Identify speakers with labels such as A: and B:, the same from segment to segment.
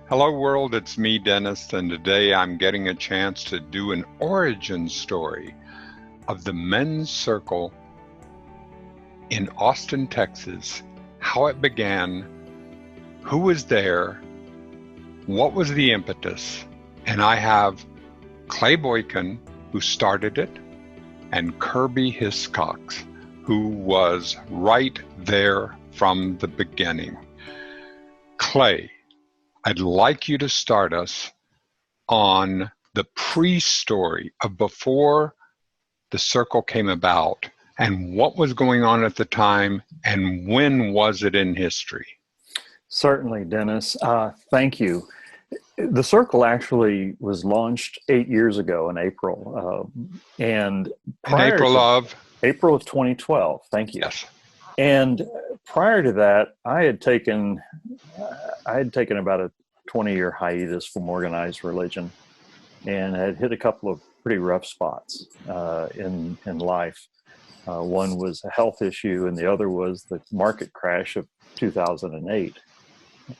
A: Hello world, it's me, Dennis, and today I'm getting a chance to do an origin story of the men's circle in Austin, Texas, how it began, who was there, what was the impetus, and I have Clay Boykin, who started it, and Kirby Hiscox, who was right there from the beginning. Clay, I'd like you to start us on the pre-story of before the circle came about and what was going on at the time and when was it in history?
B: Certainly, Dennis. Thank you. The circle actually was launched 8 years ago in April. And
A: in April of?
B: April of 2012. Thank you.
A: Yes.
B: And prior to that, I had taken about a 20-year hiatus from organized religion and had hit a couple of pretty rough spots in life. One was a health issue, and the other was the market crash of 2008,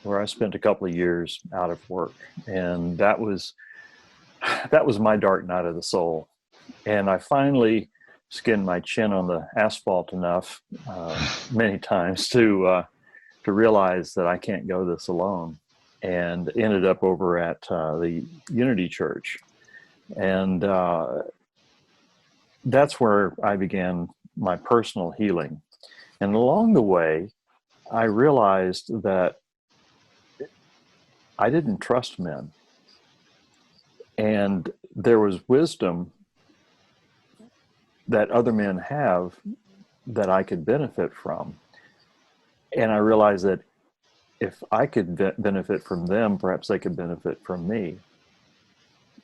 B: where I spent a couple of years out of work. And that was my dark night of the soul. And I finally skinned my chin on the asphalt enough many times to realize that I can't go this alone, and ended up over at the Unity Church. And that's where I began my personal healing. And along the way, I realized that I didn't trust men. And there was wisdom that other men have that I could benefit from. And I realized that if I could benefit from them, perhaps they could benefit from me.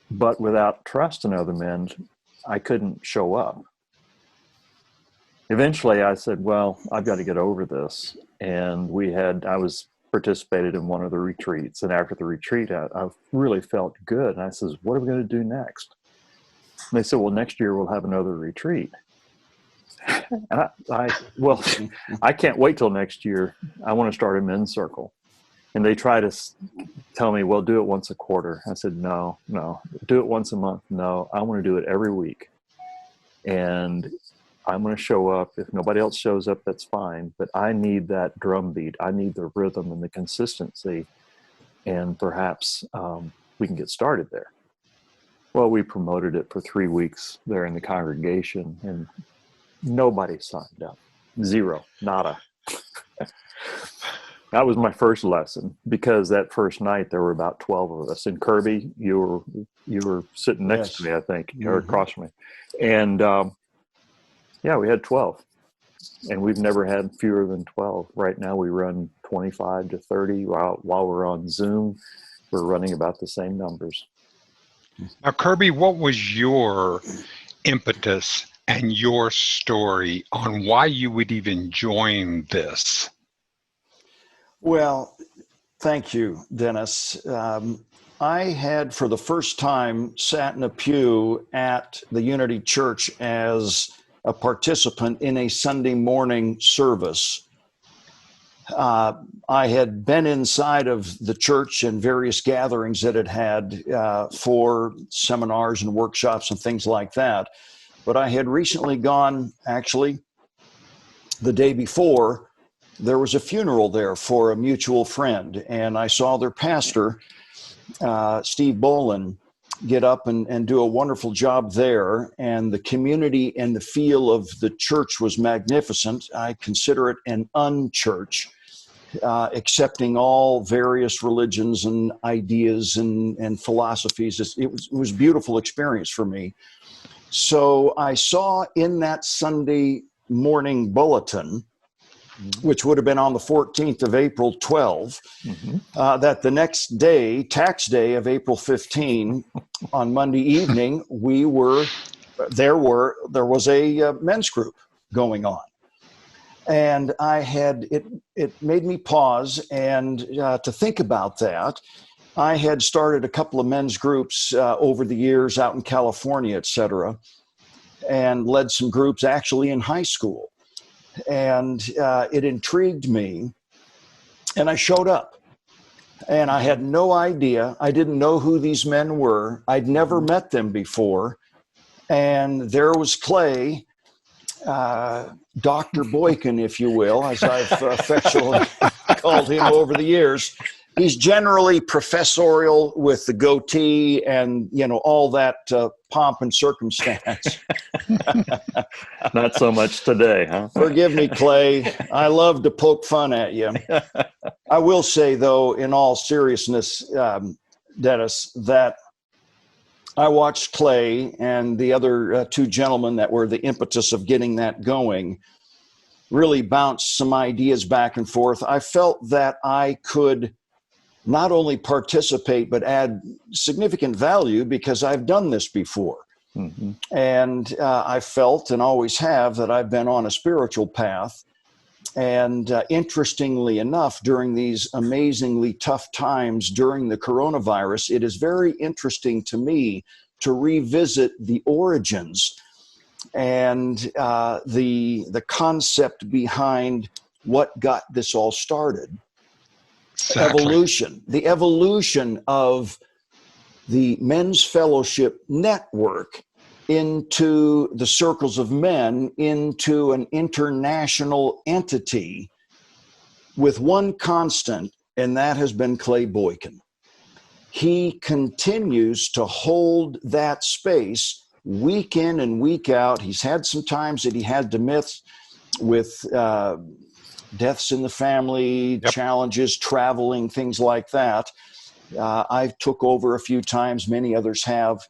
B: But without trust in other men, I couldn't show up. Eventually I said, well, I've got to get over this. And I was participated in one of the retreats. And after the retreat, I really felt good. And I says, what are we going to do next? And they said, well, next year we'll have another retreat. And I can't wait till next year. I want to start a men's circle. And they try to tell me, well, do it once a quarter. I said, no, do it once a month. No, I want to do it every week. And I'm going to show up. If nobody else shows up, that's fine. But I need that drum beat. I need the rhythm and the consistency. And perhaps we can get started there. Well, we promoted it for 3 weeks there in the congregation, and nobody signed up. Zero, nada. That was my first lesson, because that first night there were about 12 of us. And Kirby, you were sitting next to me, I think, or across from me. And we had 12. And we've never had fewer than 12. Right now we run 25 to 30. While we're on Zoom, we're running about the same numbers.
A: Now, Kirby, what was your impetus and your story on why you would even join this?
C: Well, thank you, Dennis. I had, for the first time, sat in a pew at the Unity Church as a participant in a Sunday morning service. I had been inside of the church in various gatherings that it had for seminars and workshops and things like that. But I had recently gone, actually, the day before, there was a funeral there for a mutual friend. And I saw their pastor, Steve Bolin, get up and do a wonderful job there. And the community and the feel of the church was magnificent. I consider it an unchurch. Accepting all various religions and ideas and philosophies. It was a beautiful experience for me. So I saw in that Sunday morning bulletin, which would have been on the 14th of April 12, that the next day, tax day of April 15, on Monday evening, there was a men's group going on. And it made me pause and to think about that. I had started a couple of men's groups over the years out in California, et cetera, and led some groups actually in high school. And it intrigued me, and I showed up. And I had no idea. I didn't know who these men were. I'd never met them before. And there was Clay, Dr. Boykin, if you will, as I've affectionately called him over the years. He's generally professorial with the goatee and, all that pomp and circumstance.
B: Not so much today, huh?
C: Forgive me, Clay. I love to poke fun at you. I will say, though, in all seriousness, Dennis, that I watched Clay and the other two gentlemen that were the impetus of getting that going really bounce some ideas back and forth. I felt that I could not only participate, but add significant value because I've done this before. Mm-hmm. And I felt and always have that I've been on a spiritual path. And interestingly enough, during these amazingly tough times during the coronavirus, it is very interesting to me to revisit the origins and the concept behind what got this all started. Exactly. The evolution of the Men's Fellowship Network into the circles of men, into an international entity with one constant, and that has been Clay Boykin. He continues to hold that space week in and week out. He's had some times that he had to miss with deaths in the family, challenges, traveling, things like that. I took over a few times, many others have.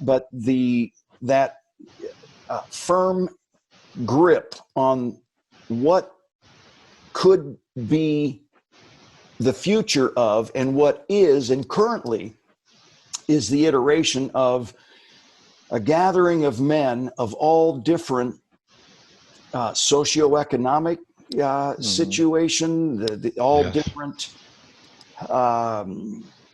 C: But that firm grip on what could be the future of and what is and currently is the iteration of a gathering of men of all different socioeconomic situation, all different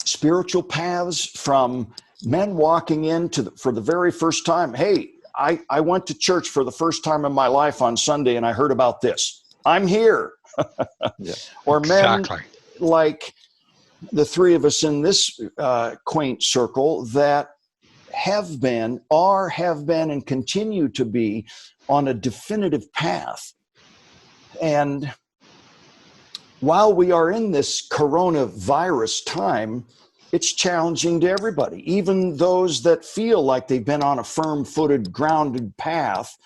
C: spiritual paths, from men walking in for the very first time. Hey, I went to church for the first time in my life on Sunday and I heard about this. I'm here. Or men like the three of us in this quaint circle that have been, and continue to be on a definitive path. And while we are in this coronavirus time, it's challenging to everybody, even those that feel like they've been on a firm-footed, grounded path.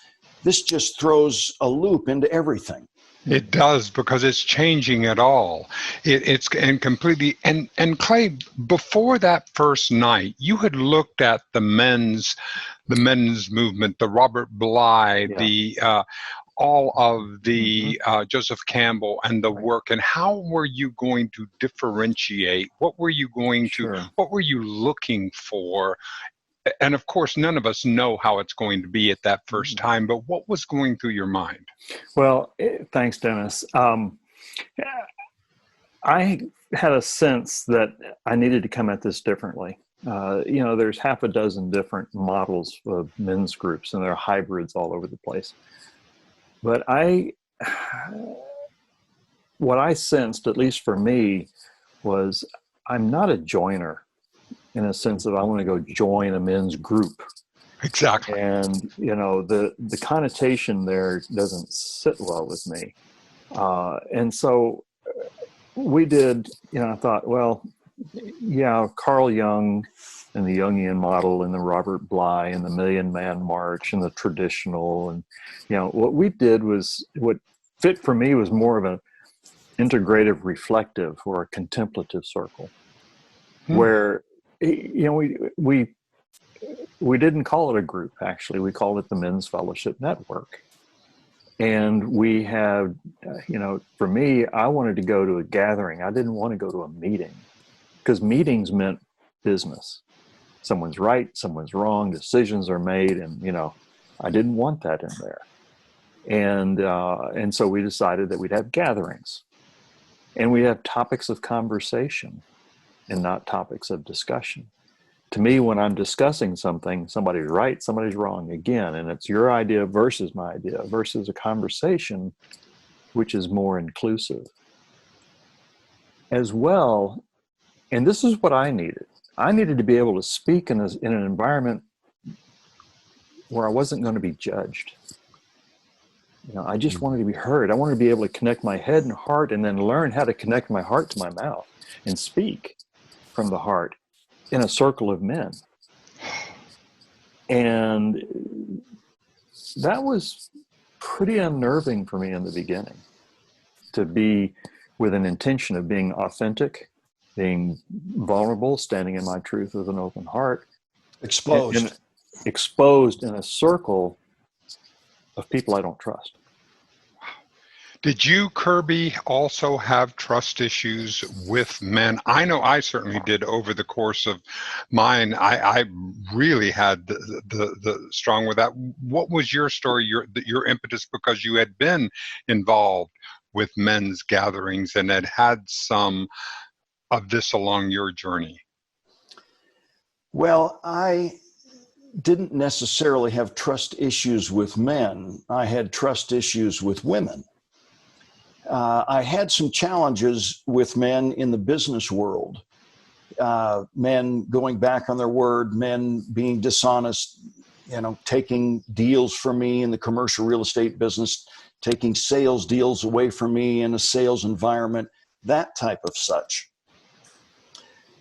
C: This just throws a loop into everything.
A: It does, because it's changing it all. It's and completely. And Clay, before that first night, you had looked at the men's movement, the Robert Bly, the all of the Joseph Campbell and the work. And how were you going to differentiate? What were you going to? What were you looking for? And of course, none of us know how it's going to be at that first time, but what was going through your mind?
B: Well, thanks, Dennis. I had a sense that I needed to come at this differently. There's half a dozen different models of men's groups, and there are hybrids all over the place. But what I sensed, at least for me, was I'm not a joiner, in a sense of I want to go join a men's group.
A: Exactly.
B: And, the connotation there doesn't sit well with me. And so we did, I thought, well, Carl Jung and the Jungian model and the Robert Bly and the Million Man March and the traditional. And, what we did was, what fit for me was more of an integrative reflective or a contemplative circle where, we didn't call it a group, actually. We called it the Men's Fellowship Network. And we had, for me, I wanted to go to a gathering. I didn't want to go to a meeting, because meetings meant business. Someone's right, someone's wrong, decisions are made. And, I didn't want that in there. And so we decided that we'd have gatherings, and we'd have topics of conversation and not topics of discussion. To me, when I'm discussing something, somebody's right, somebody's wrong again, and it's your idea versus my idea versus a conversation which is more inclusive. as well. And this is what I needed. I needed to be able to speak in an environment where I wasn't going to be judged. I just wanted to be heard. I wanted to be able to connect my head and heart, and then learn how to connect my heart to my mouth and speak from the heart in a circle of men. And that was pretty unnerving for me in the beginning, to be with an intention of being authentic, being vulnerable, standing in my truth with an open heart.
C: Exposed.
B: Exposed in a circle of people I don't trust.
A: Did you, Kirby, also have trust issues with men? I know I certainly did over the course of mine. I really had the strong with that. What was your story, your impetus, because you had been involved with men's gatherings and had some of this along your journey?
C: Well, I didn't necessarily have trust issues with men. I had trust issues with women. I had some challenges with men in the business world, men going back on their word, men being dishonest, taking deals from me in the commercial real estate business, taking sales deals away from me in a sales environment, that type of such.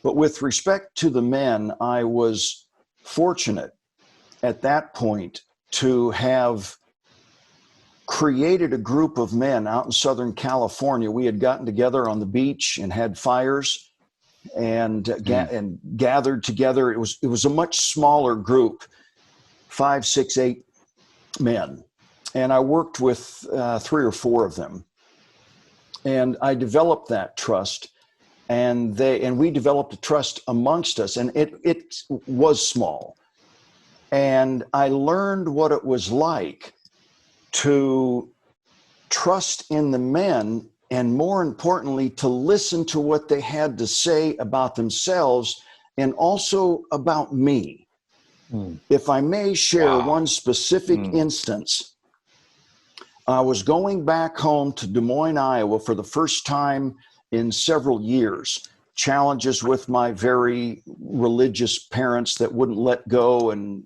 C: But with respect to the men, I was fortunate at that point to have created a group of men out in Southern California. We had gotten together on the beach and had fires and gathered together. It was a much smaller group, 5, 6, 8 men. And I worked with 3 or 4 of them. And I developed that trust, and we developed a trust amongst us, and it was small. And I learned what it was like to trust in the men, and more importantly, to listen to what they had to say about themselves and also about me. If I may share one specific instance, I was going back home to Des Moines, Iowa for the first time in several years. Challenges with my very religious parents that wouldn't let go, and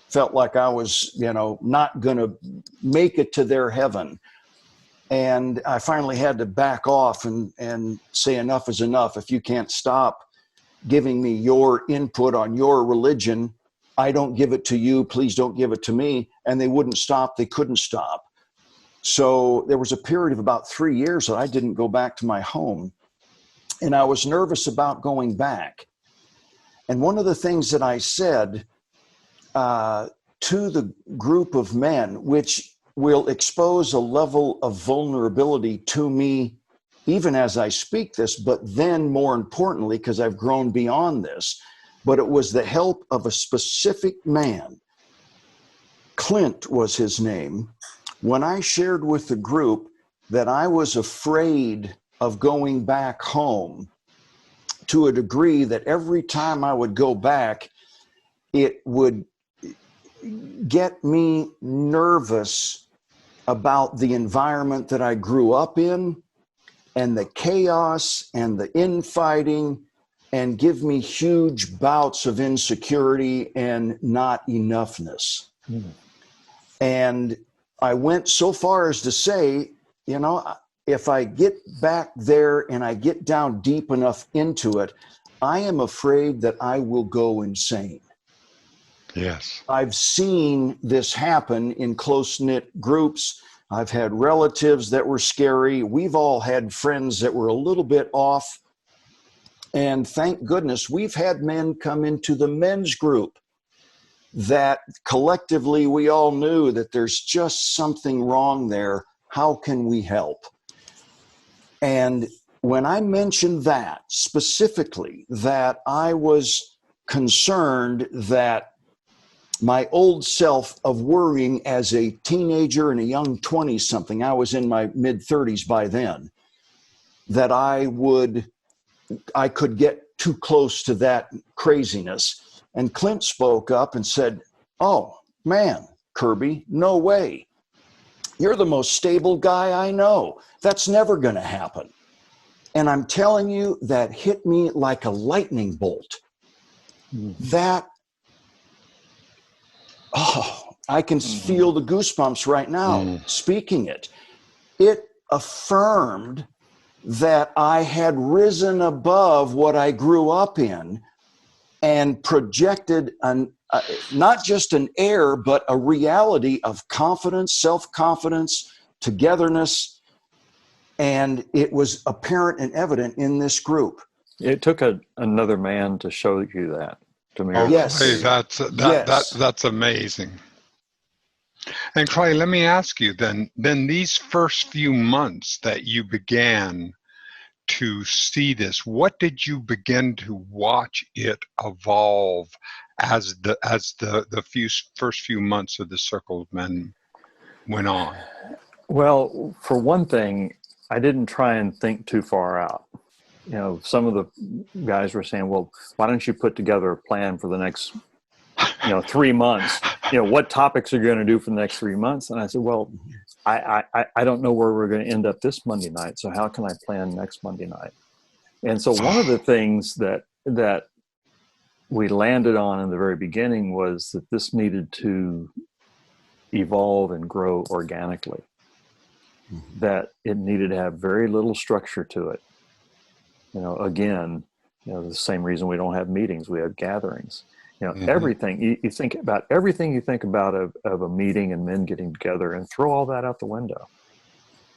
C: felt like I was, not going to make it to their heaven. And I finally had to back off and say enough is enough. If you can't stop giving me your input on your religion, I don't give it to you. Please don't give it to me. And they wouldn't stop. They couldn't stop. So there was a period of about 3 years that I didn't go back to my home. And I was nervous about going back. And one of the things that I said to the group of men, which will expose a level of vulnerability to me even as I speak this, but then more importantly, because I've grown beyond this, but it was the help of a specific man. Clint was his name. When I shared with the group that I was afraid of going back home, to a degree that every time I would go back, it would get me nervous about the environment that I grew up in and the chaos and the infighting, and give me huge bouts of insecurity and not enoughness. And I went so far as to say, if I get back there and I get down deep enough into it, I am afraid that I will go insane.
A: Yes.
C: I've seen this happen in close-knit groups. I've had relatives that were scary. We've all had friends that were a little bit off. And thank goodness we've had men come into the men's group that collectively we all knew that there's just something wrong there. How can we help? And when I mentioned that specifically, that I was concerned that my old self of worrying as a teenager and a young 20-something, I was in my mid-30s by then, that I could get too close to that craziness. And Clint spoke up and said, "Oh, man, Kirby, no way. You're the most stable guy I know. That's never going to happen." And I'm telling you, that hit me like a lightning bolt. That, I can feel the goosebumps right now speaking it. It affirmed that I had risen above what I grew up in and projected not just an air, but a reality of confidence, self-confidence, togetherness. And it was apparent and evident in this group.
B: It took another man to show you that. To me,
C: Yes.
A: Clay, that's amazing. And Clay, let me ask you then these first few months that you began to see this, what did you begin to watch it evolve as the first few months of the Circle of Men went on?
B: Well, for one thing, I didn't try and think too far out. You know, some of the guys were saying, well, why don't you put together a plan for the next, 3 months? What topics are you going to do for the next 3 months? And I said, well, I don't know where we're going to end up this Monday night. So how can I plan next Monday night? And so one of the things that we landed on in the very beginning was that this needed to evolve and grow organically, that it needed to have very little structure to it. Again, the same reason we don't have meetings, we have gatherings. Everything you think about, everything you think about of a meeting and men getting together, and throw all that out the window.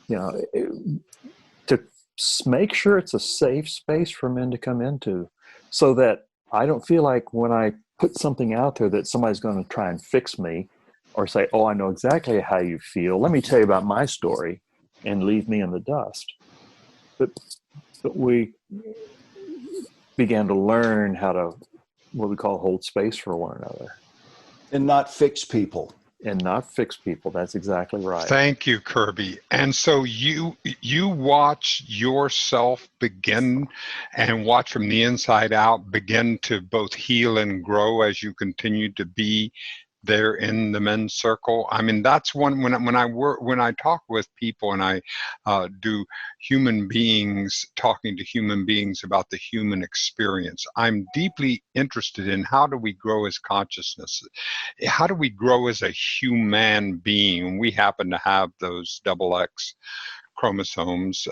B: To make sure it's a safe space for men to come into, so that I don't feel like when I put something out there that somebody's going to try and fix me or say, oh, I know exactly how you feel. Let me tell you about my story, and leave me in the dust. But we began to learn how to, what we call, hold space for one another.
C: And not fix people.
B: That's exactly right.
A: Thank you, Kirby. And so you watch yourself begin, and watch from the inside out, begin to both heal and grow as you continue to be there in the men's circle. I mean, that's one, when I talk with people, and I do human beings, talking to human beings about the human experience, I'm deeply interested in how do we grow as consciousness? How do we grow as a human being? We happen to have those XX chromosomes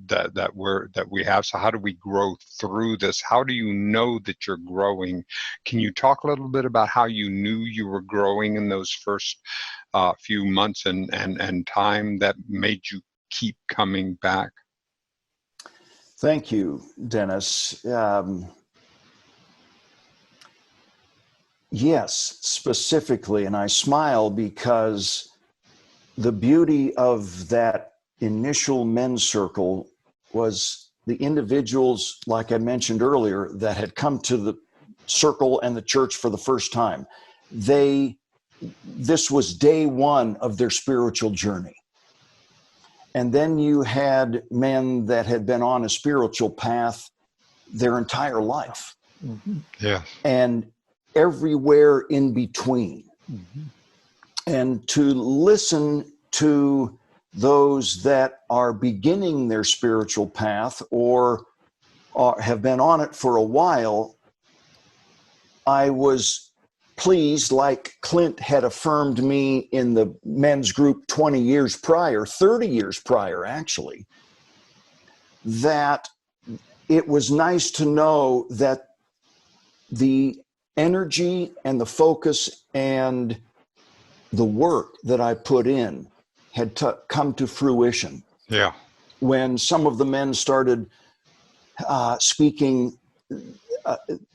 A: that we have. So how do we grow through this? How do you know that you're growing? Can you talk a little bit about how you knew you were growing in those first few months and time that made you keep coming back?
C: Thank you, Dennis. Yes, specifically, and I smile because the beauty of that initial men's circle was the individuals, like I mentioned earlier, that had come to the circle and the church for the first time. This was day one of their spiritual journey. And then you had men that had been on a spiritual path their entire life.
A: Yeah.
C: And everywhere in between. And to listen to those that are beginning their spiritual path or have been on it for a while, I was pleased, like Clint had affirmed me in the men's group 20 years prior, 30 years prior, actually, that it was nice to know that the energy and the focus and the work that I put in had come to fruition.
A: Yeah.
C: When some of the men started speaking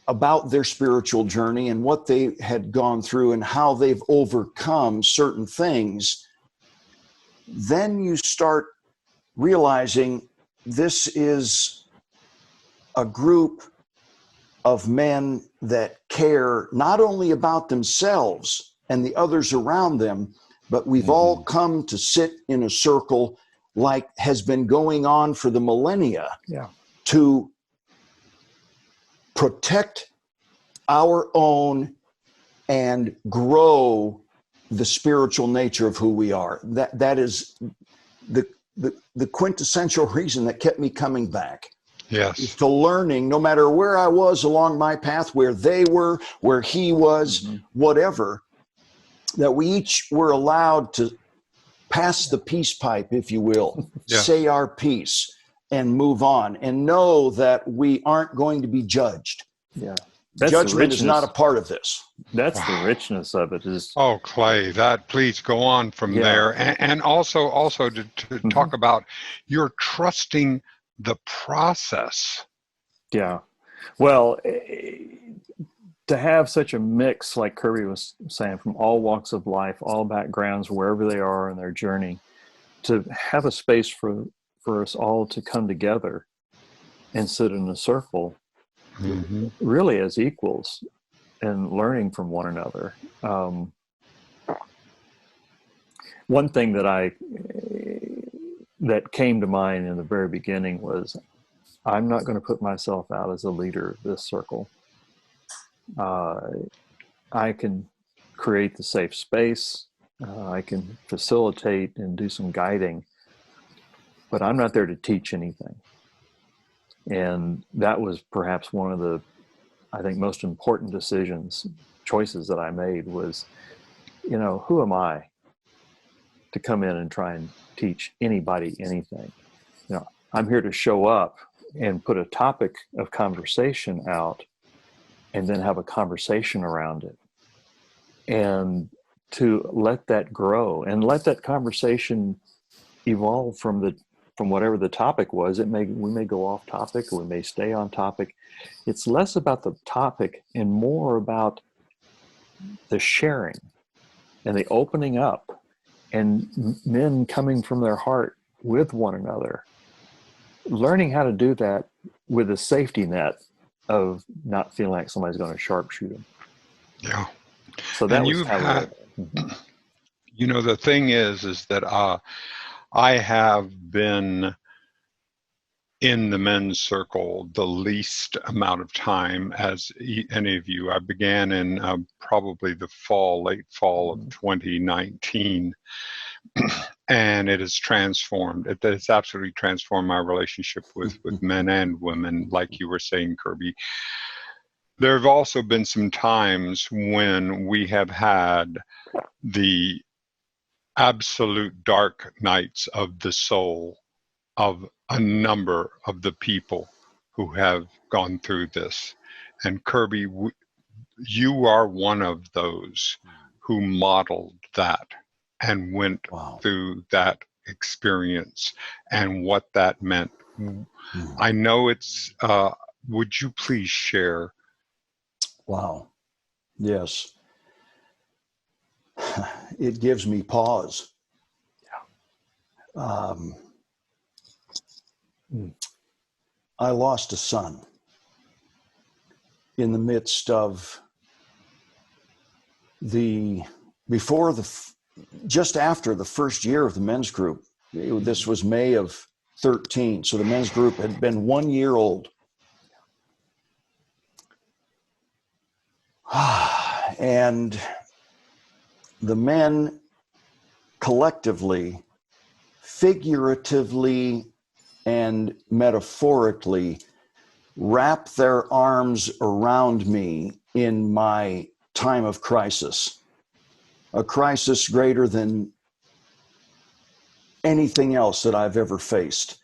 C: about their spiritual journey and what they had gone through and how they've overcome certain things, then you start realizing this is a group of men that care not only about themselves and the others around them, but we've all come to sit in a circle like has been going on for the millennia to protect our own and grow the spiritual nature of who we are. That is the quintessential reason that kept me coming back.
A: Yes.
C: To learning, no matter where I was along my path, where they were, where he was, whatever, that we each were allowed to pass the peace pipe, if you will,
A: Yes.
C: say our piece and move on, and know that we aren't going to be judged.
B: Yeah.
C: Judgment is not a part of this.
B: That's the richness of it. Is
A: Oh, Clay, that please go on from there. And also to talk about you're trusting the process.
B: Yeah. Well, to have such a mix, like Kirby was saying, from all walks of life, all backgrounds, wherever they are in their journey, to have a space for us all to come together and sit in a circle, really as equals, and learning from one another. One thing that came to mind in the very beginning was, I'm not going to put myself out as a leader of this circle. I can create the safe space. I can facilitate and do some guiding, but I'm not there to teach anything. And that was perhaps one of the, I think, most important choices that I made was, who am I to come in and try and teach anybody anything? I'm here to show up and put a topic of conversation out and then have a conversation around it. And to let that grow and let that conversation evolve from whatever the topic was. We may go off topic, or we may stay on topic. It's less about the topic and more about the sharing and the opening up and men coming from their heart with one another, learning how to do that with a safety net of not feeling like somebody's going to sharpshoot them.
A: Yeah.
B: So that
A: and
B: was how
A: the thing is that I have been in the men's circle the least amount of time as any of you. I began in probably the late fall of 2019. And it has transformed. It has absolutely transformed my relationship with men and women, like you were saying, Kirby. There have also been some times when we have had the absolute dark nights of the soul of a number of the people who have gone through this. And Kirby, you are one of those who modeled that and went through that experience and what that meant. I know it's, would you please share?
C: Wow. Yes. It gives me pause. Yeah. I lost a son in the midst of just after the first year of the men's group. This was May of 13. So the men's group had been 1 year old. And the men collectively, figuratively, and metaphorically wrap their arms around me in my time of crisis, a crisis greater than anything else that I've ever faced.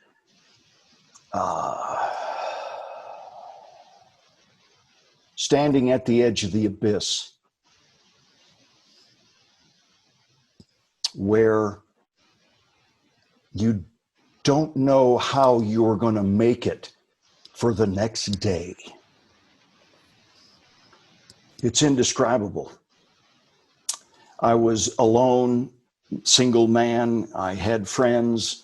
C: Standing at the edge of the abyss, where you don't know how you're going to make it for the next day. It's indescribable. I was alone, single man. I had friends.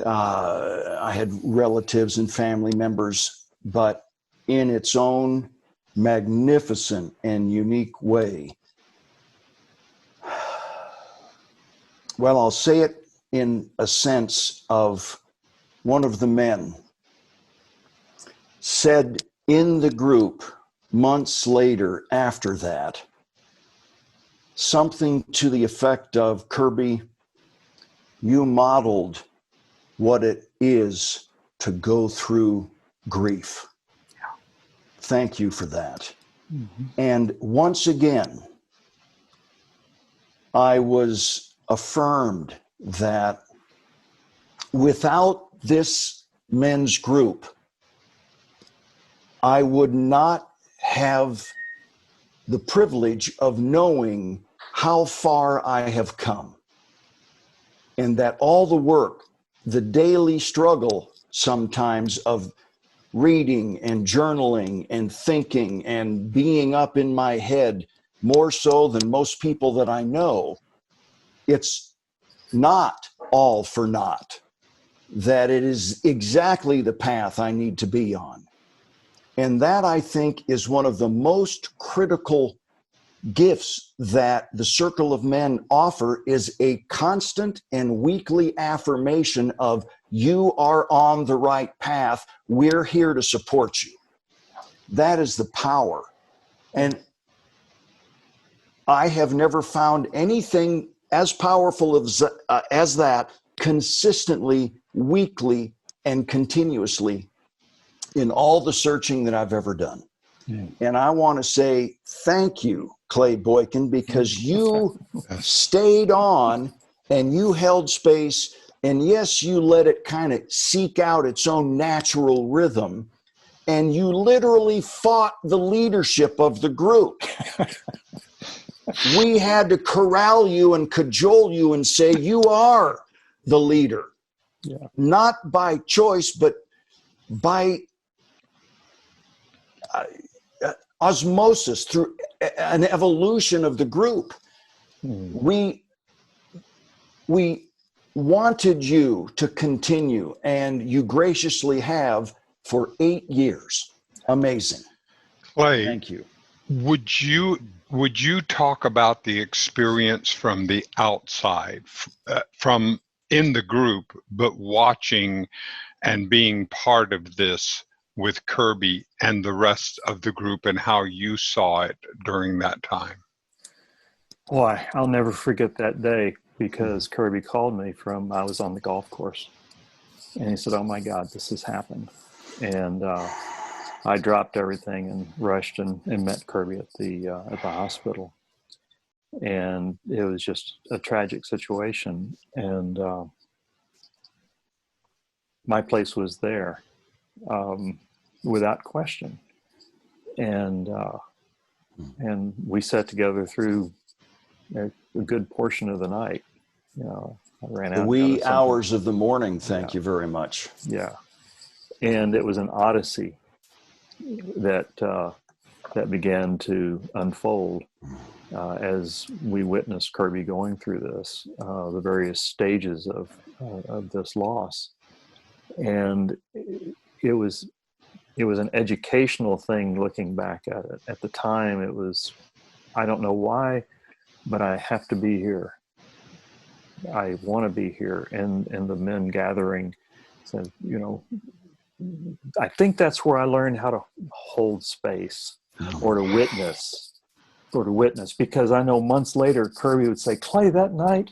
C: I had relatives and family members, but in its own magnificent and unique way. Well, I'll say it in a sense of one of the men said in the group months later after that, something to the effect of, Kirby, you modeled what it is to go through grief. Thank you for that. Mm-hmm. And once again, I was affirmed that without this men's group, I would not have the privilege of knowing how far I have come. And that all the work, the daily struggle sometimes of reading and journaling and thinking and being up in my head more so than most people that I know, it's not all for naught, that it is exactly the path I need to be on. And that, I think, is one of the most critical gifts that the Circle of Men offer, is a constant and weekly affirmation of, you are on the right path. We're here to support you. That is the power. And I have never found anything as powerful as that, consistently, weekly, and continuously in all the searching that I've ever done. And I want to say thank you, Clay Boykin, because you stayed on and you held space. And yes, you let it kind of seek out its own natural rhythm. And you literally fought the leadership of the group. We had to corral you and cajole you and say, you are the leader. Yeah. Not by choice, but by osmosis, through an evolution of the group. We wanted you to continue, and you graciously have for 8 years. Amazing.
A: Clay,
C: thank you.
A: Would you talk about the experience from the outside, from in the group, but watching and being part of this with Kirby and the rest of the group, and how you saw it during that time?
B: Boy, I'll never forget that day, because Kirby called me I was on the golf course, and he said, oh my God, this has happened. And I dropped everything and rushed and met Kirby at the hospital. And it was just a tragic situation. And my place was there, without question. And we sat together through a good portion of the night. You know, I ran out.
C: The wee hours of the morning. Thank you very much.
B: Yeah. And it was an odyssey that began to unfold as we witnessed Kirby going through this, the various stages of this loss. And it was an educational thing looking back at it. At the time, it was, I don't know why, but I have to be here. I want to be here. And the men gathering said, you know, I think that's where I learned how to hold space, or to witness, because I know months later, Kirby would say, Clay, that night,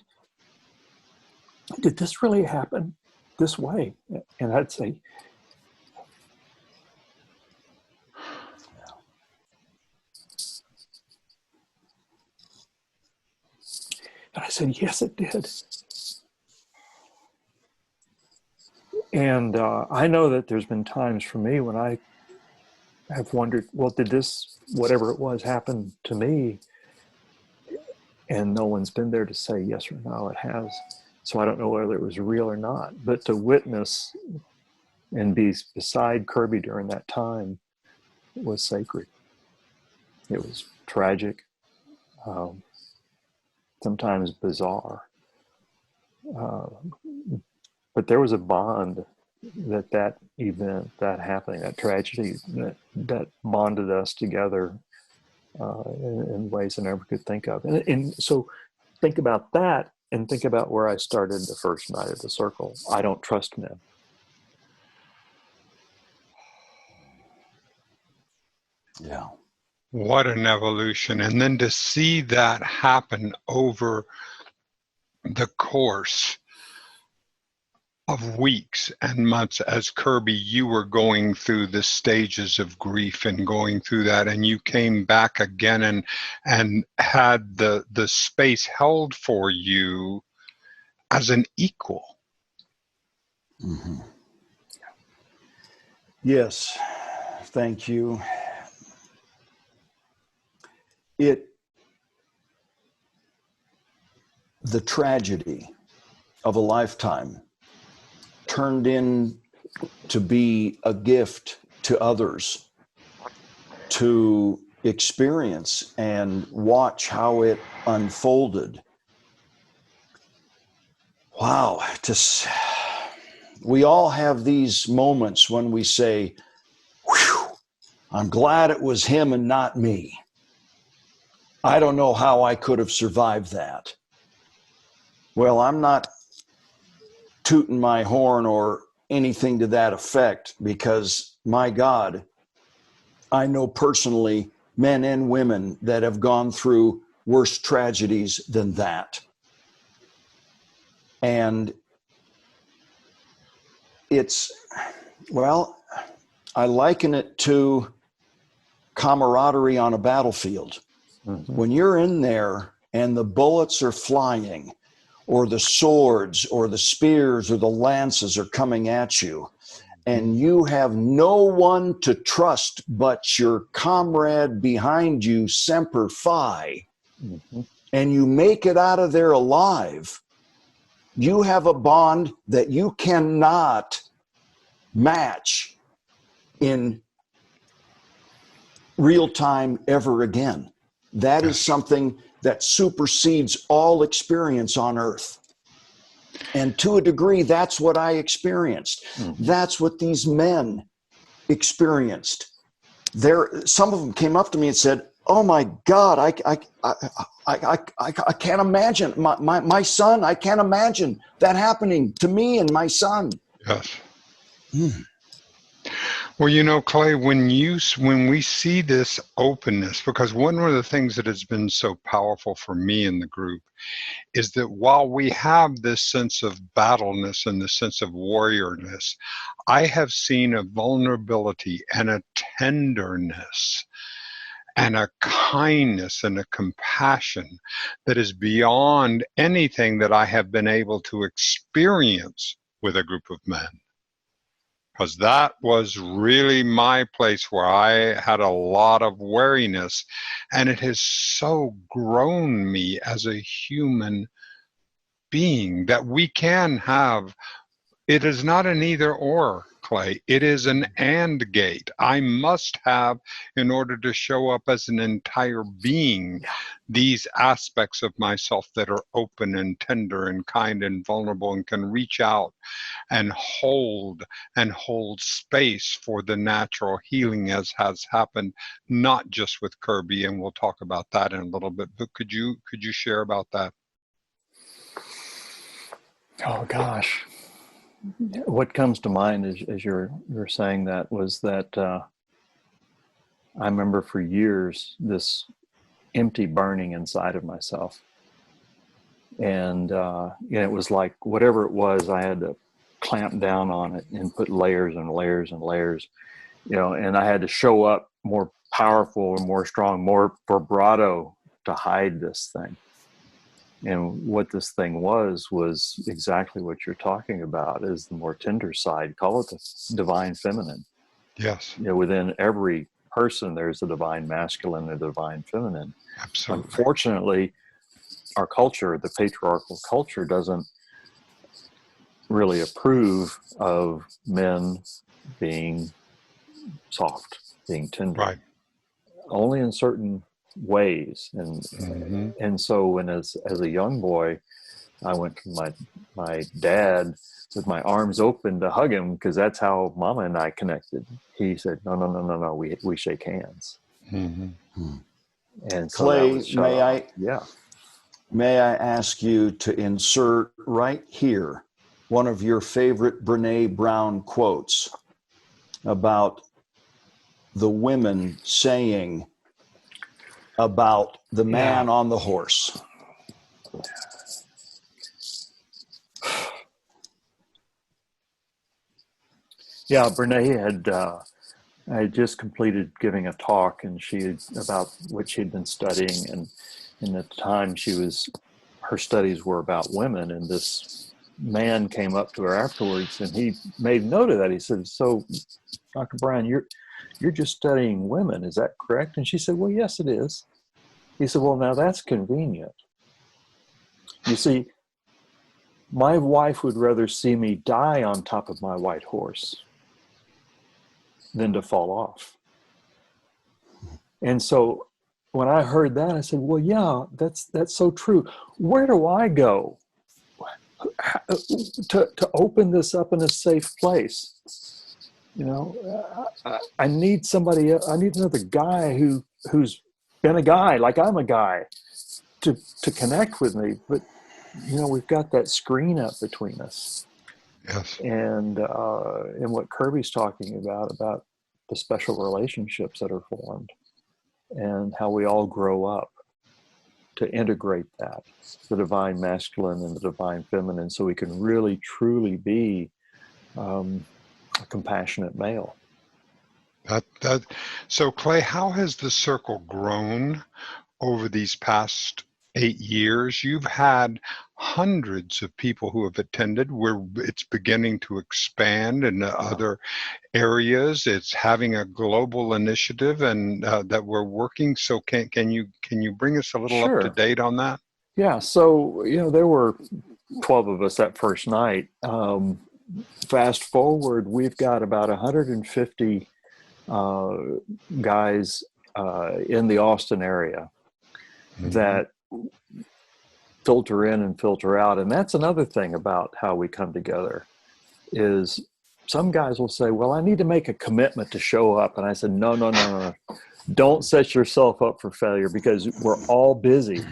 B: did this really happen this way? And I'd say, and I said, yes, it did. And I know that there's been times for me when I have wondered, well, did this, whatever it was, happen to me? And no one's been there to say yes or no, it has. So I don't know whether it was real or not. But to witness and be beside Kirby during that time was sacred. It was tragic, sometimes bizarre. But there was a bond that event, that happening, that tragedy, that bonded us together in ways I never could think of. And so think about that, and think about where I started the first night at the Circle. I don't trust men.
C: Yeah.
A: What an evolution. And then to see that happen over the course of weeks and months as Kirby, you were going through the stages of grief and going through that, and you came back again and had the space held for you as an equal.
C: Mm-hmm. Yes, thank you. The tragedy of a lifetime turned in to be a gift to others to experience and watch how it unfolded. Wow, we all have these moments when we say, "Whew, I'm glad it was him and not me. I don't know how I could have survived that." Well, I'm not tooting my horn or anything to that effect, because my God, I know personally men and women that have gone through worse tragedies than that. And I liken it to camaraderie on a battlefield. Mm-hmm. When you're in there and the bullets are flying, or the swords or the spears or the lances are coming at you, and you have no one to trust but your comrade behind you, Semper Fi, mm-hmm. and you make it out of there alive, you have a bond that you cannot match in real time ever again. That is something that supersedes all experience on earth. And to a degree, that's what I experienced. Mm-hmm. That's what these men experienced. Some of them came up to me and said, "Oh my God, I can't imagine my son. I can't imagine that happening to me and my son."
A: Yes. Mm. Well, Clay, when we see this openness, because one of the things that has been so powerful for me in the group is that while we have this sense of battleness and the sense of warriorness, I have seen a vulnerability and a tenderness and a kindness and a compassion that is beyond anything that I have been able to experience with a group of men. Because that was really my place where I had a lot of wariness, and it has so grown me as a human being that we can have. It is not an either or, Clay. It is an and gate. I must have, in order to show up as an entire being, these aspects of myself that are open and tender and kind and vulnerable and can reach out and hold space for the natural healing as has happened, not just with Kirby, and we'll talk about that in a little bit. But could you share about that?
B: Oh gosh. What comes to mind as you're saying that was that I remember for years this empty burning inside of myself, and it was like whatever it was, I had to clamp down on it and put layers and layers and layers, and I had to show up more powerful and more strong, more vibrato to hide this thing. And what this thing was exactly what you're talking about, is the more tender side. Call it the divine feminine.
A: Yes.
B: Within every person, there's a divine masculine and a divine feminine.
A: Absolutely.
B: Unfortunately, our culture, the patriarchal culture, doesn't really approve of men being soft, being tender.
A: Right.
B: Only in certain ways, and so when as a young boy, I went to my dad with my arms open to hug him, because that's how Mama and I connected. He said, no, we shake hands. Mm-hmm. And so
C: Clay, may I ask you to insert right here one of your favorite Brene Brown quotes about the women saying about the man on the horse.
B: Yeah, Brene had I had just completed giving a talk, and about what she'd been studying, and at the time her studies were about women, and this man came up to her afterwards, and he made note of that. He said, "So, Dr. Bryan, you're just studying women, is that correct?" And she said, "Well, yes, it is." He said, "Well, now that's convenient. You see, my wife would rather see me die on top of my white horse than to fall off." And so when I heard that, I said, "Well, yeah, that's so true. Where do I go to open this up in a safe place? You know, I need somebody. I need another guy who's been a guy like I'm a guy to connect with me. But we've got that screen up between us."
A: Yes.
B: And what Kirby's talking about the special relationships that are formed, and how we all grow up to integrate that, the divine masculine and the divine feminine, so we can really truly be a compassionate male.
A: So Clay, how has the circle grown over these past 8 years? You've had hundreds of people who have attended, where it's beginning to expand in other areas. It's having a global initiative, and that we're working. So can you bring us a little
B: Sure.
A: up to date on that?
B: Yeah. So there were 12 of us that first night. Fast forward, we've got about 150 guys in the Austin area that filter in and filter out. And that's another thing about how we come together, is some guys will say, "Well, I need to make a commitment to show up." And I said, no. Don't set yourself up for failure, because we're all busy.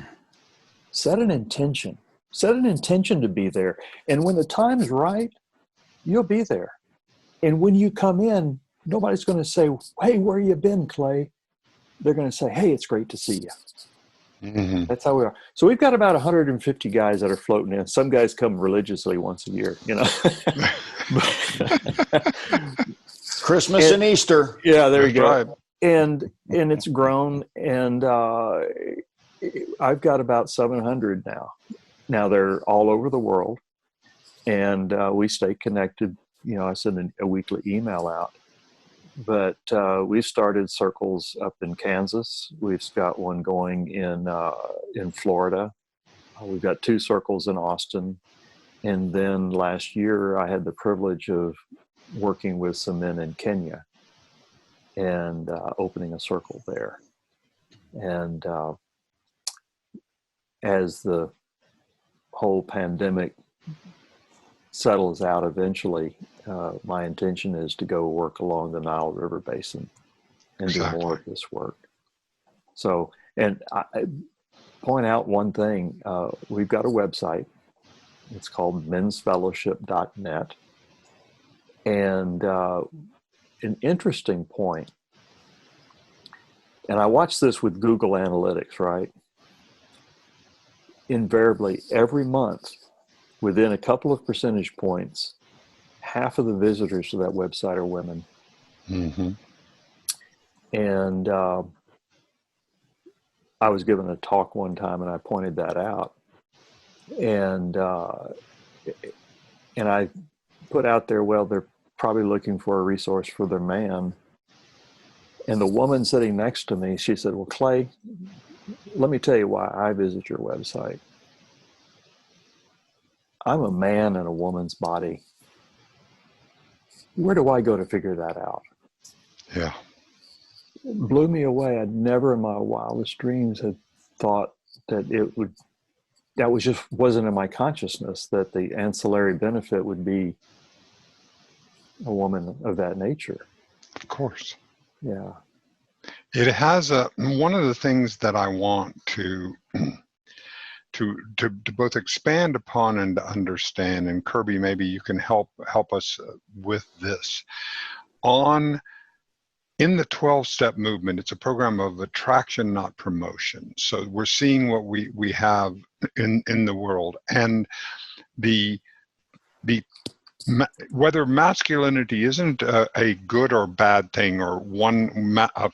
B: Set an intention. Set an intention to be there. And when the time is right, you'll be there. And when you come in, nobody's going to say, "Hey, where you been, Clay?" They're going to say, "Hey, it's great to see you."
A: Mm-hmm.
B: That's how we are. So we've got about 150 guys that are floating in. Some guys come religiously once a year,
C: Christmas and Easter.
B: Yeah, there you go.
A: Right.
B: And it's grown, and I've got about 700 now. Now they're all over the world, and we stay connected. I send a weekly email out. But we've started circles up in Kansas. We've got one going in Florida. We've got 2 circles in Austin. And then last year, I had the privilege of working with some men in Kenya and opening a circle there. And as the whole pandemic settles out eventually, my intention is to go work along the Nile River Basin and do more of this work. So, and I point out one thing, we've got a website. It's called mensfellowship.net. And an interesting point, and I watch this with Google Analytics, right? Invariably, every month, within a couple of percentage points, half of the visitors to that website are women.
A: Mm-hmm.
B: And I was given a talk one time, and I pointed that out. And I put out there, well, they're probably looking for a resource for their man. And the woman sitting next to me, she said, "Well, Clay, let me tell you why I visit your website. I'm a man in a woman's body. Where do I go to figure that out?"
A: Yeah.
B: It blew me away. I'd never in my wildest dreams had thought that wasn't in my consciousness, that the ancillary benefit would be a woman of that nature.
A: Of course.
B: Yeah.
A: It has one of the things that I want to both expand upon and to understand, and Kirby, maybe you can help us with this. In the 12-step movement, it's a program of attraction, not promotion. So we're seeing what we have in the world, and the whether masculinity isn't a good or bad thing, or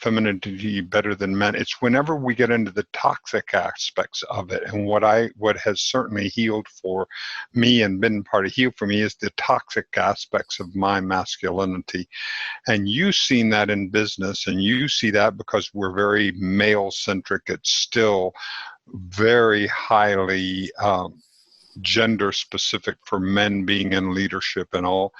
A: femininity better than men, it's whenever we get into the toxic aspects of it. And what has certainly healed for me and been part of heal for me is the toxic aspects of my masculinity. And you've seen that in business, and you see that because we're very male centric. It's still very highly gender specific for men being in leadership and all.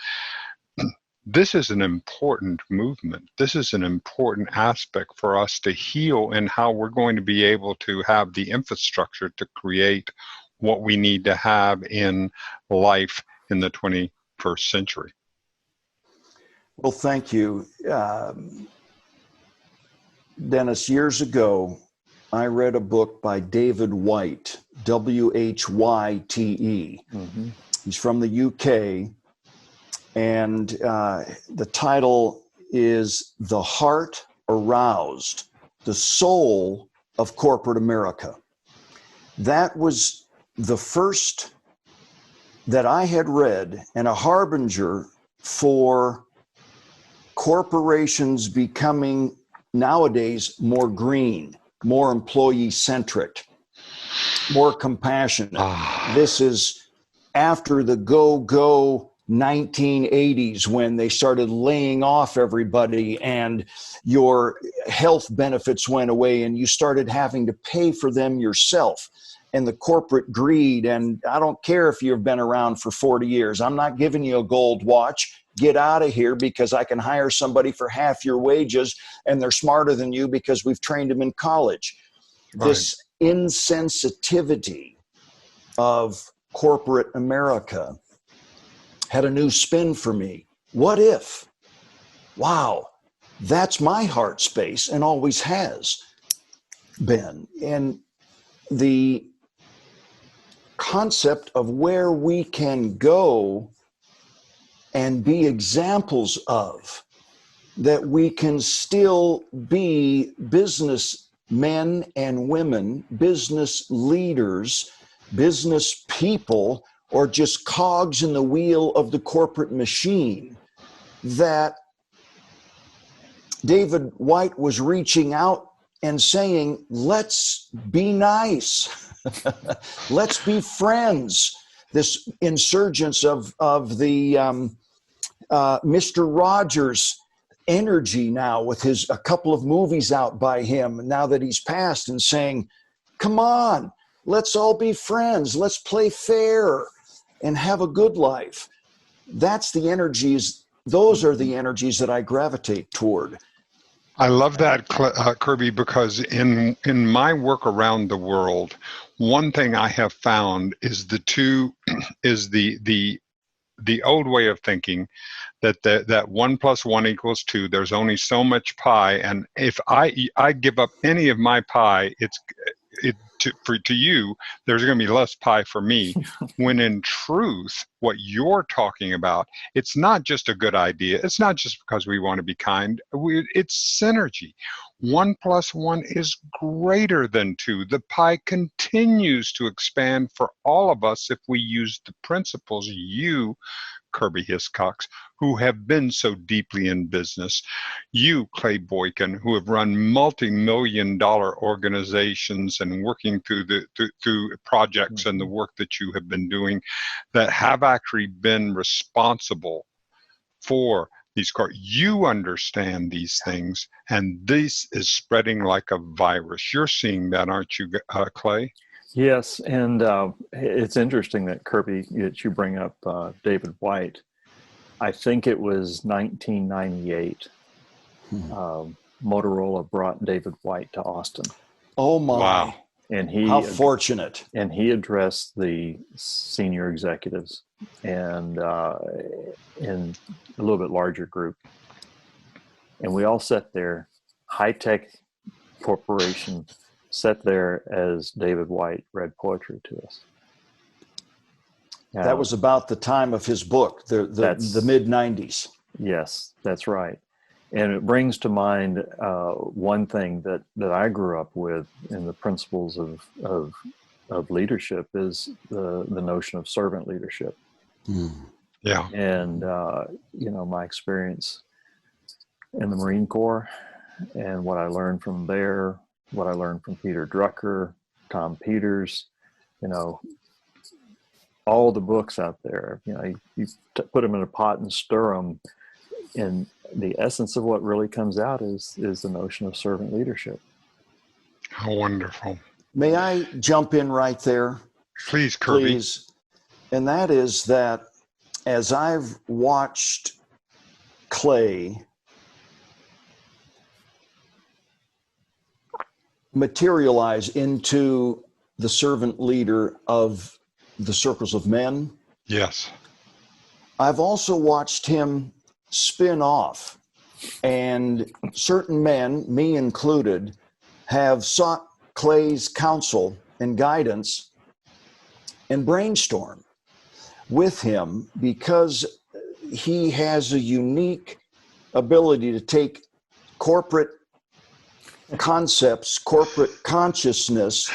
A: This is an important movement. This is an important aspect for us to heal, and how we're going to be able to have the infrastructure to create what we need to have in life in the 21st century.
C: Well, thank you. Dennis, years ago, I read a book by David Whyte, Whyte.
B: Mm-hmm.
C: He's from the UK, and the title is The Heart Aroused, the Soul of Corporate America. That was the first that I had read, and a harbinger for corporations becoming nowadays more green, more employee-centric, more compassionate. This is after the go-go 1980s, when they started laying off everybody and your health benefits went away and you started having to pay for them yourself, and the corporate greed. And I don't care if you've been around for 40 years. I'm not giving you a gold watch. Get out of here, because I can hire somebody for half your wages and they're smarter than you because we've trained them in college.
A: Right.
C: This insensitivity of corporate America had a new spin for me. What if? Wow, that's my heart space and always has been. And the concept of where we can go and be examples of that we can still be business men and women, business leaders, business people, or just cogs in the wheel of the corporate machine, that David Whyte was reaching out and saying, let's be nice. Let's be friends. This insurgence of the Mr. Rogers energy now, with a couple of movies out by him now that he's passed, and saying, come on, let's all be friends. Let's play fair and have a good life. That's the energies. Those are the energies that I gravitate toward.
A: I love that, Kirby, because in my work around the world, one thing I have found is the old way of thinking that 1 + 1 = 2. There's only so much pie, and if I give up any of my pie, to you, there's going to be less pie for me. When in truth, what you're talking about, it's not just a good idea. It's not just because we want to be kind. It's synergy. 1 + 1 is greater than 2. The pie continues to expand for all of us if we use the principles you, Kirby Hiscox, who have been so deeply in business, you, Clay Boykin, who have run multi-million-dollar organizations and working through projects and the work that you have been doing, that have actually been responsible for these cars. You understand these things, and this is spreading like a virus. You're seeing that, aren't you, Clay?
B: Yes, and it's interesting that, Kirby, that you bring up David Whyte. I think it was 1998. Motorola brought David Whyte to Austin.
C: Oh my!
A: Wow.
B: And
C: how fortunate!
B: And he addressed the senior executives and in a little bit larger group, and we all sat there, high-tech corporation, sat there as David Whyte read poetry to us.
C: That was about the time of his book, the mid-90s.
B: Yes, that's right. And it brings to mind one thing that I grew up with in the principles of leadership is the notion of servant leadership.
A: Yeah.
B: And, my experience in the Marine Corps and what I learned from there, what I learned from Peter Drucker, Tom Peters, all the books out there, you put them in a pot and stir them. And the essence of what really comes out is the notion of servant leadership.
A: How wonderful.
C: May I jump in right there?
A: Please, Kirby.
C: Please. And that is that as I've watched Clay materialize into the servant leader of the circles of men.
A: Yes.
C: I've also watched him spin off, and certain men, me included, have sought Clay's counsel and guidance and brainstorm with him because he has a unique ability to take corporate concepts, corporate consciousness,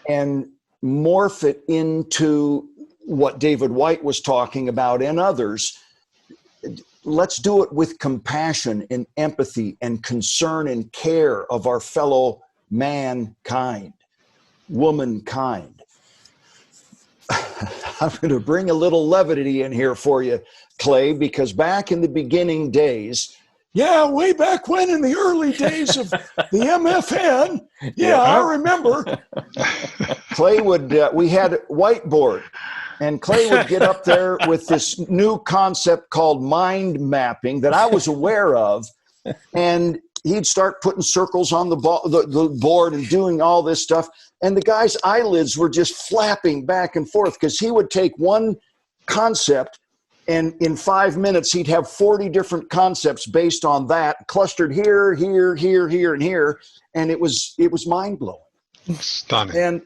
C: and morph it into what David White was talking about and others. Let's do it with compassion and empathy and concern and care of our fellow mankind, womankind. I'm going to bring a little levity in here for you, Clay, because back in the beginning days, way back when in the early days of the MFN, I remember. Clay would, we had whiteboard, and Clay would get up there with this new concept called mind mapping that I was aware of, and he'd start putting circles on the board and doing all this stuff, and the guy's eyelids were just flapping back and forth because he would take one concept, and in 5 minutes, he'd have 40 different concepts based on that, clustered here, here, here, here, and here. And it was mind-blowing.
A: Stunning.
C: And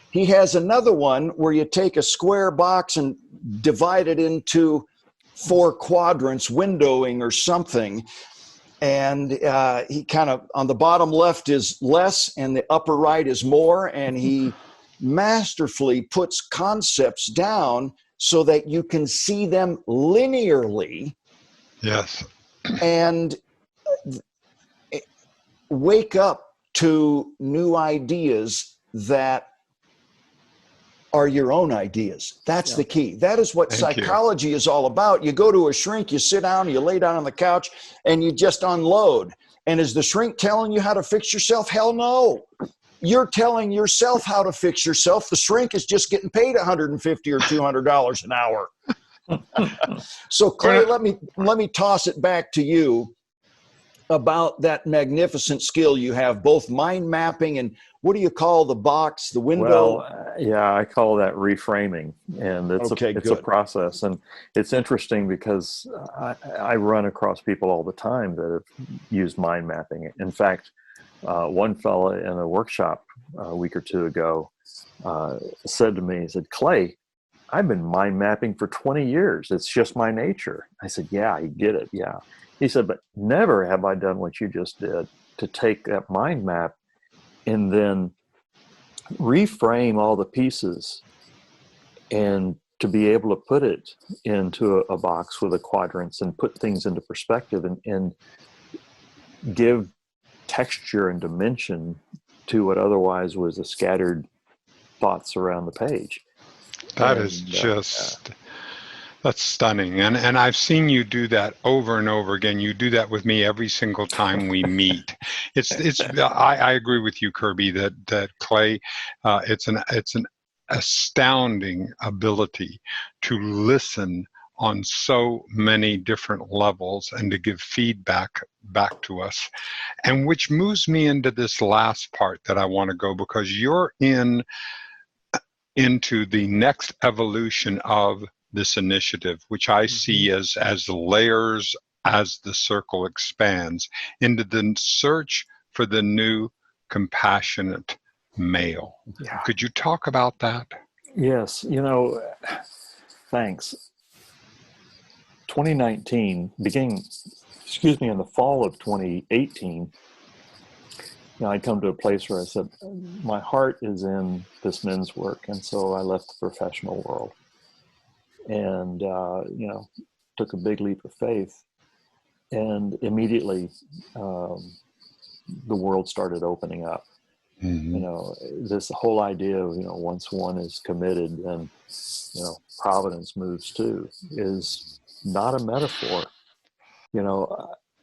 C: he has another one where you take a square box and divide it into 4 quadrants, windowing or something. And he kind of, on the bottom left is less, and the upper right is more. And he masterfully puts concepts down so that you can see them linearly.
A: Yes.
C: And wake up to new ideas that are your own ideas. That's the key. That is what psychology is all about. You go to a shrink, you sit down, you lay down on the couch, and you just unload. And is the shrink telling you how to fix yourself? Hell no. You're telling yourself how to fix yourself. The shrink is just getting paid $150 or $200 an hour. So, Clay, let me toss it back to you about that magnificent skill you have, both mind mapping and what do you call the box, the window?
B: Well, I call that reframing, and it's a process. And it's interesting because I run across people all the time that have used mind mapping. In fact, one fella in a workshop a week or two ago said to me, he said, "Clay, I've been mind mapping for 20 years. It's just my nature." I said, "Yeah, I get it. Yeah." He said, "But never have I done what you just did, to take that mind map and then reframe all the pieces and to be able to put it into a box with the quadrants and put things into perspective and give texture and dimension to what otherwise was a scattered thoughts around the page."
A: That is just, that's stunning. And I've seen you do that over and over again. You do that with me every single time we meet. I agree with you, Kirby, that Clay, it's an astounding ability to listen on so many different levels and to give feedback back to us. And which moves me into this last part that I want to go, because you're into the next evolution of this initiative, which I see as layers as the circle expands into the search for the new compassionate male. Yeah. Could you talk about that?
B: Yes, thanks. 2019, in the fall of 2018, I'd come to a place where I said, my heart is in this men's work. And so I left the professional world. and took a big leap of faith, and immediately the world started opening up. This whole idea of once one is committed, then providence moves too, is not a metaphor.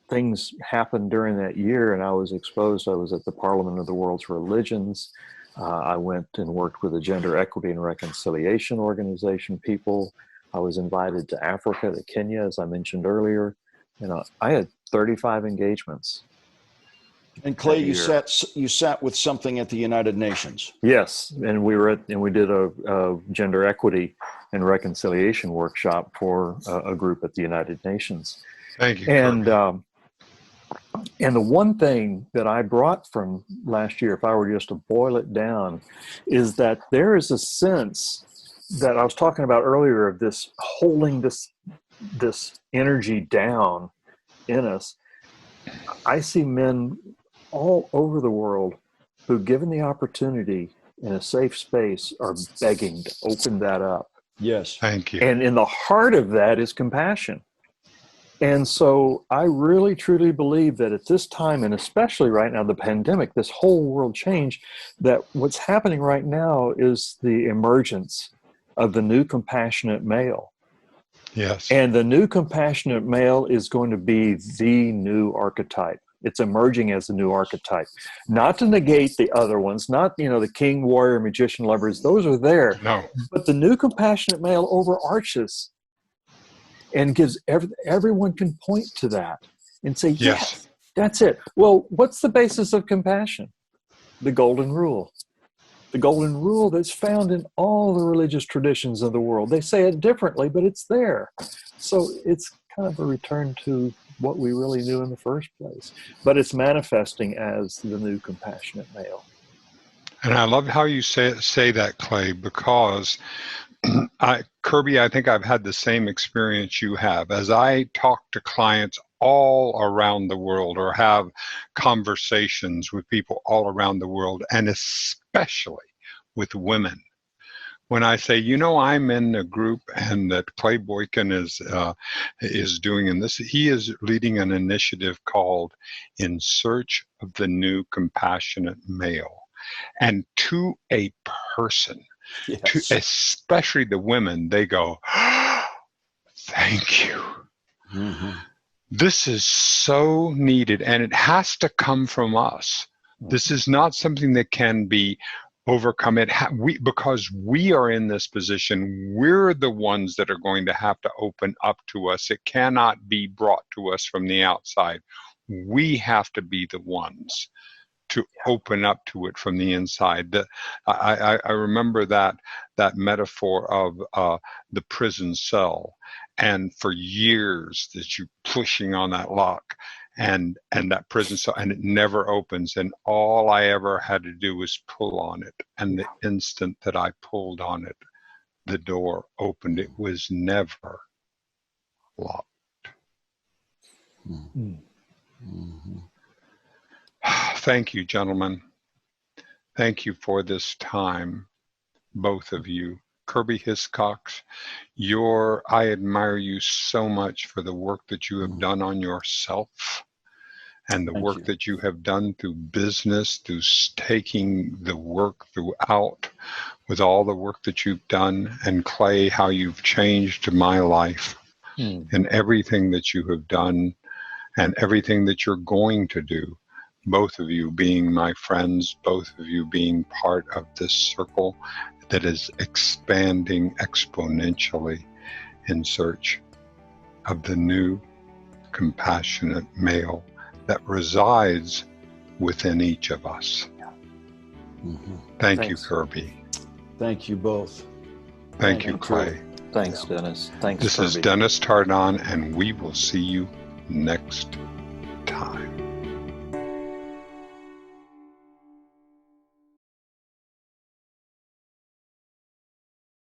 B: Things happened during that year, and I was exposed. I was at the Parliament of the World's Religions. I went and worked with the Gender Equity and Reconciliation Organization people. I was invited to Africa, to Kenya, as I mentioned earlier. I had 35 engagements.
C: And Clay, you sat with something at the United Nations.
B: Yes, and we did a gender equity and reconciliation workshop for a group at the United Nations.
A: Thank you.
B: And the one thing that I brought from last year, if I were just to boil it down, is that there is a sense that I was talking about earlier of this holding this energy down in us. I see men all over the world who, given the opportunity in a safe space, are begging to open that up.
C: Yes.
A: Thank you.
B: And in the heart of that is compassion. And so I really, truly believe that at this time, and especially right now, the pandemic, this whole world change, that what's happening right now is the emergence of the new compassionate male.
A: Yes.
B: And the new compassionate male is going to be the new archetype. It's emerging as the new archetype. Not to negate the other ones, not, the king, warrior, magician, lovers. Those are there.
A: No.
B: But the new compassionate male overarches and gives everyone can point to that and say, yes, that's it. Well, what's the basis of compassion? The golden rule. The golden rule that's found in all the religious traditions of the world. They say it differently, but it's there. So it's kind of a return to what we really knew in the first place. But it's manifesting as the new compassionate male.
A: And I love how you say that, Clay, because Kirby, I think I've had the same experience you have. As I talk to clients all around the world, or have conversations with people all around the world, and especially with women, when I say, I'm in a group and that Clay Boykin is doing, and he is leading an initiative called In Search of the New Compassionate Male. And to a person,
C: yes.
A: Especially the women, they go, thank you.
C: Mm-hmm.
A: This is so needed, and it has to come from us. This is not something that can be overcome. Because we are in this position, we're the ones that are going to have to open up to us. It cannot be brought to us from the outside. We have to be the ones to open up to it from the inside. I remember that metaphor of the prison cell, and for years that you pushing on that lock and that prison cell, and it never opens, and all I ever had to do was pull on it, and the instant that I pulled on it, the door opened. It was never locked.
C: Mm-hmm. Mm-hmm.
A: Thank you, gentlemen. Thank you for this time, both of you. Kirby Hiscox, I admire you so much for the work that you have done on yourself, and the work that you have done through business, through taking the work throughout, with all the work that you've done. And Clay, how you've changed my life and everything that you have done and everything that you're going to do. Both of you being my friends, both of you being part of this circle that is expanding exponentially in search of the new compassionate male that resides within each of us.
C: Mm-hmm.
A: Thanks. You, Kirby.
C: Thank you both.
A: Thank you, Clay.
B: Thanks, Dennis. Thanks,
A: This
B: Kirby.
A: is Dennis Tardan, and we will see you next time.